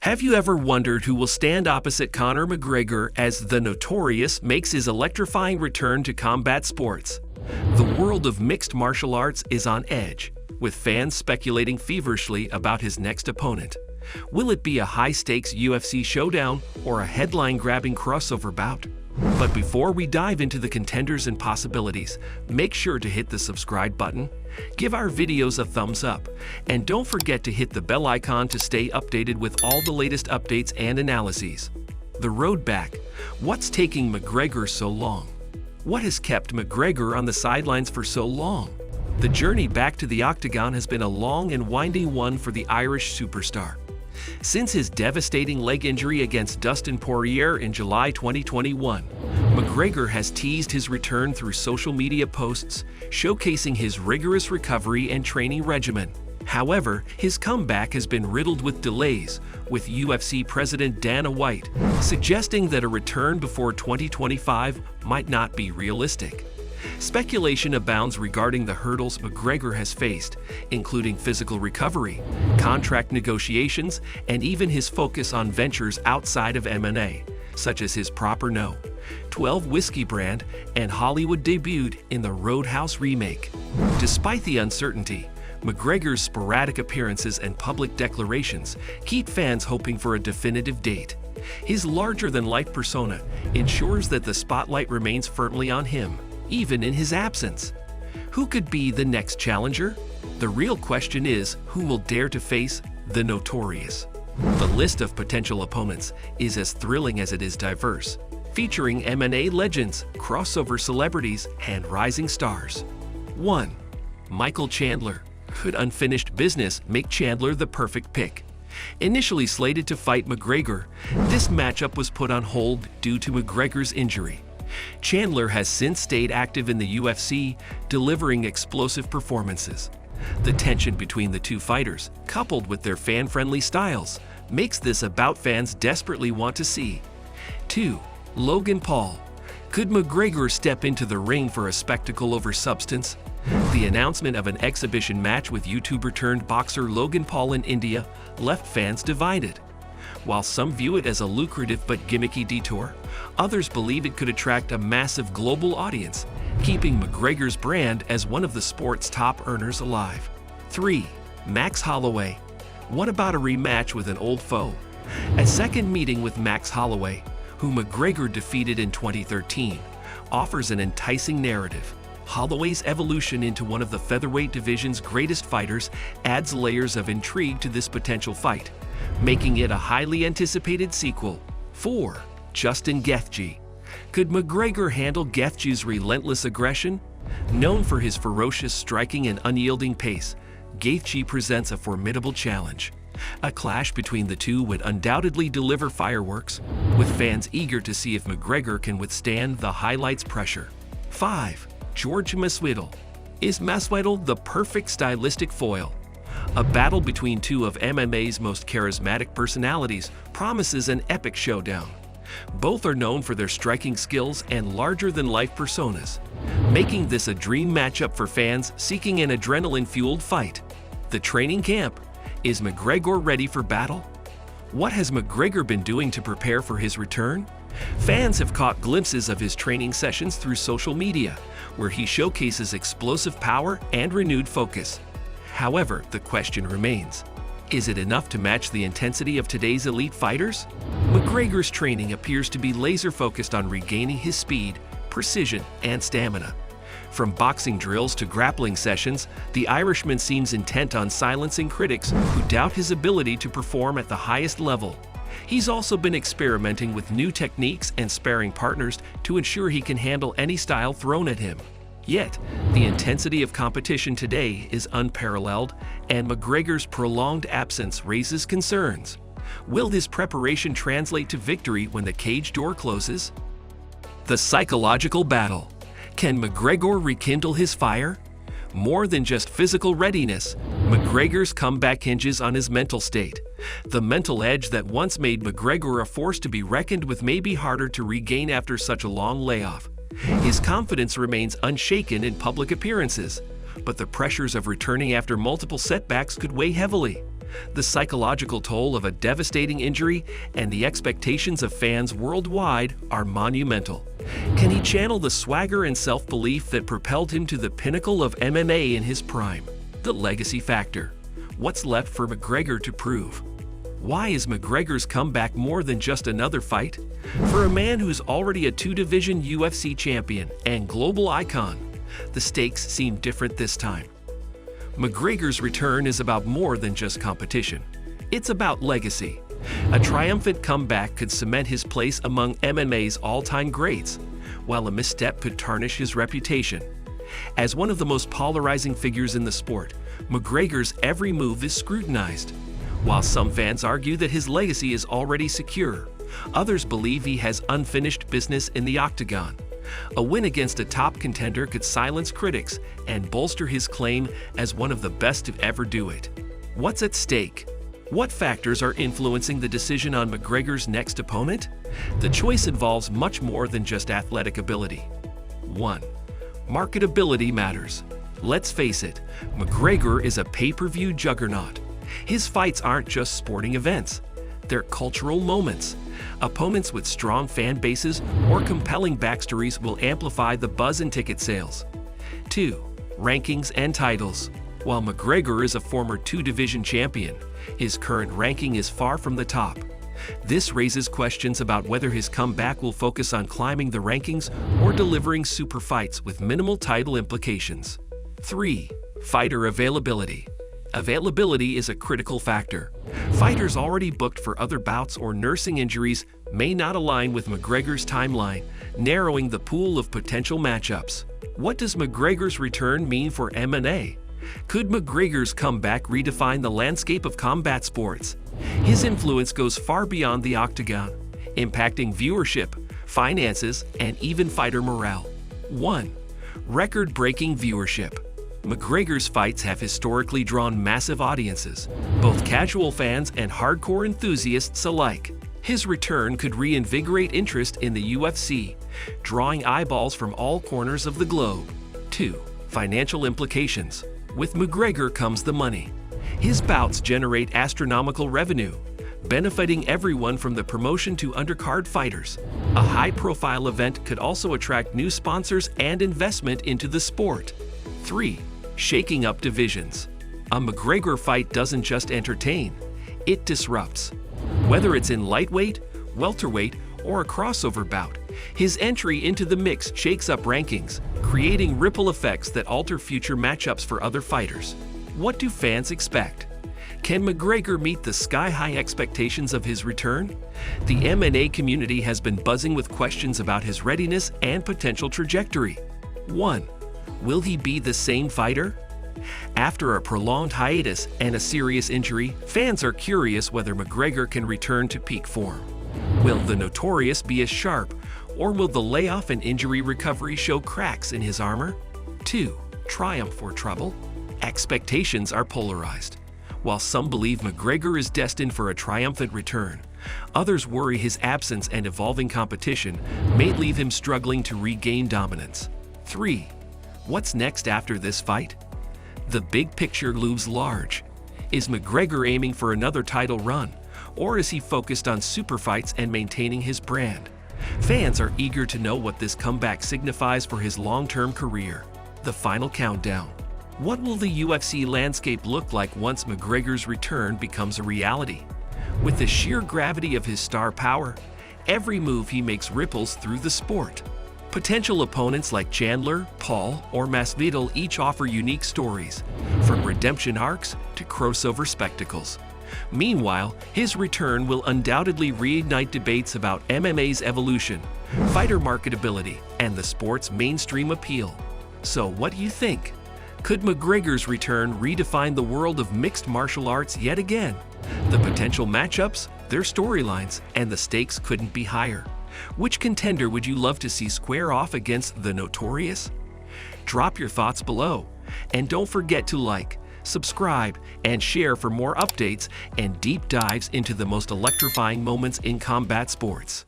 Have you ever wondered who will stand opposite Conor McGregor as the Notorious makes his electrifying return to combat sports? The world of mixed martial arts is on edge, with fans speculating feverishly about his next opponent. Will it be a high-stakes UFC showdown or a headline-grabbing crossover bout? But before we dive into the contenders and possibilities, make sure to hit the subscribe button, give our videos a thumbs up, and don't forget to hit the bell icon to stay updated with all the latest updates and analyses. The road back. What's taking McGregor so long? What has kept McGregor on the sidelines for so long? The journey back to the Octagon has been a long and winding one for the Irish superstar. Since his devastating leg injury against Dustin Poirier in July 2021, McGregor has teased his return through social media posts, showcasing his rigorous recovery and training regimen. However, his comeback has been riddled with delays, with UFC President Dana White suggesting that a return before 2025 might not be realistic. Speculation abounds regarding the hurdles McGregor has faced, including physical recovery, contract negotiations, and even his focus on ventures outside of MMA, such as his Proper No. 12 whiskey brand and Hollywood debut in the Roadhouse remake. Despite the uncertainty, McGregor's sporadic appearances and public declarations keep fans hoping for a definitive date. His larger-than-life persona ensures that the spotlight remains firmly on him, even in his absence. Who could be the next challenger? The real question is, who will dare to face the Notorious? The list of potential opponents is as thrilling as it is diverse, featuring MMA legends, crossover celebrities, and rising stars. 1. Michael Chandler. Could unfinished business make Chandler the perfect pick? Initially slated to fight McGregor, this matchup was put on hold due to McGregor's injury. Chandler has since stayed active in the UFC, delivering explosive performances. The tension between the two fighters, coupled with their fan-friendly styles, makes this a bout fans desperately want to see. 2. Logan Paul. Could McGregor step into the ring for a spectacle over substance? The announcement of an exhibition match with YouTuber-turned-boxer Logan Paul in India left fans divided. While some view it as a lucrative but gimmicky detour, others believe it could attract a massive global audience, keeping McGregor's brand as one of the sport's top earners alive. 3. Max Holloway. What about a rematch with an old foe? A second meeting with Max Holloway, who McGregor defeated in 2013, offers an enticing narrative. Holloway's evolution into one of the featherweight division's greatest fighters adds layers of intrigue to this potential fight, making it a highly anticipated sequel. 4. Justin Gaethje. Could McGregor handle Gaethje's relentless aggression? Known for his ferocious striking and unyielding pace, Gaethje presents a formidable challenge. A clash between the two would undoubtedly deliver fireworks, with fans eager to see if McGregor can withstand the highlights pressure. 5. George Masvidal. Is Masvidal the perfect stylistic foil? A battle between two of MMA's most charismatic personalities promises an epic showdown. Both are known for their striking skills and larger-than-life personas, making this a dream matchup for fans seeking an adrenaline-fueled fight. The training camp. Is McGregor ready for battle? What has McGregor been doing to prepare for his return? Fans have caught glimpses of his training sessions through social media, where he showcases explosive power and renewed focus. However, the question remains, is it enough to match the intensity of today's elite fighters? McGregor's training appears to be laser-focused on regaining his speed, precision, and stamina. From boxing drills to grappling sessions, the Irishman seems intent on silencing critics who doubt his ability to perform at the highest level. He's also been experimenting with new techniques and sparring partners to ensure he can handle any style thrown at him. Yet, the intensity of competition today is unparalleled, and McGregor's prolonged absence raises concerns. Will his preparation translate to victory when the cage door closes? The psychological battle. Can McGregor rekindle his fire? More than just physical readiness, McGregor's comeback hinges on his mental state. The mental edge that once made McGregor a force to be reckoned with may be harder to regain after such a long layoff. His confidence remains unshaken in public appearances, but the pressures of returning after multiple setbacks could weigh heavily. The psychological toll of a devastating injury and the expectations of fans worldwide are monumental. Can he channel the swagger and self-belief that propelled him to the pinnacle of MMA in his prime? The legacy factor. What's left for McGregor to prove? Why is McGregor's comeback more than just another fight? For a man who's already a two-division UFC champion and global icon, the stakes seem different this time. McGregor's return is about more than just competition. It's about legacy. A triumphant comeback could cement his place among MMA's all-time greats, while a misstep could tarnish his reputation. As one of the most polarizing figures in the sport, McGregor's every move is scrutinized. While some fans argue that his legacy is already secure, others believe he has unfinished business in the Octagon. A win against a top contender could silence critics and bolster his claim as one of the best to ever do it. What's at stake? What factors are influencing the decision on McGregor's next opponent? The choice involves much more than just athletic ability. 1. Marketability matters. Let's face it, McGregor is a pay-per-view juggernaut. His fights aren't just sporting events. They're cultural moments. Opponents with strong fan bases or compelling backstories will amplify the buzz and ticket sales. 2. Rankings and titles. While McGregor is a former two-division champion, his current ranking is far from the top. This raises questions about whether his comeback will focus on climbing the rankings or delivering super fights with minimal title implications. 3. Fighter availability. Availability is a critical factor. Fighters already booked for other bouts or nursing injuries may not align with McGregor's timeline, narrowing the pool of potential matchups. What does McGregor's return mean for MMA? Could McGregor's comeback redefine the landscape of combat sports? His influence goes far beyond the Octagon, impacting viewership, finances, and even fighter morale. 1. Record-breaking viewership. McGregor's fights have historically drawn massive audiences, both casual fans and hardcore enthusiasts alike. His return could reinvigorate interest in the UFC, drawing eyeballs from all corners of the globe. 2. Financial implications. With McGregor comes the money. His bouts generate astronomical revenue, benefiting everyone from the promotion to undercard fighters. A high-profile event could also attract new sponsors and investment into the sport. 3. Shaking up divisions. A McGregor fight doesn't just entertain, it disrupts. Whether it's in lightweight, welterweight, or a crossover bout, his entry into the mix shakes up rankings, creating ripple effects that alter future matchups for other fighters. What do fans expect? Can McGregor meet the sky-high expectations of his return? The M&A community has been buzzing with questions about his readiness and potential trajectory. 1. Will he be the same fighter? After a prolonged hiatus and a serious injury, fans are curious whether McGregor can return to peak form. Will the Notorious be as sharp, or will the layoff and injury recovery show cracks in his armor? 2. Triumph or trouble? Expectations are polarized. While some believe McGregor is destined for a triumphant return, others worry his absence and evolving competition may leave him struggling to regain dominance. 3. What's next after this fight? The big picture looms large. Is McGregor aiming for another title run, or is he focused on super fights and maintaining his brand? Fans are eager to know what this comeback signifies for his long-term career. The final countdown. What will the UFC landscape look like once McGregor's return becomes a reality? With the sheer gravity of his star power, every move he makes ripples through the sport. Potential opponents like Chandler, Paul, or Masvidal each offer unique stories, from redemption arcs to crossover spectacles. Meanwhile, his return will undoubtedly reignite debates about MMA's evolution, fighter marketability, and the sport's mainstream appeal. So what do you think? Could McGregor's return redefine the world of mixed martial arts yet again? The potential matchups, their storylines, and the stakes couldn't be higher. Which contender would you love to see square off against the Notorious? Drop your thoughts below, and don't forget to like, subscribe, and share for more updates and deep dives into the most electrifying moments in combat sports.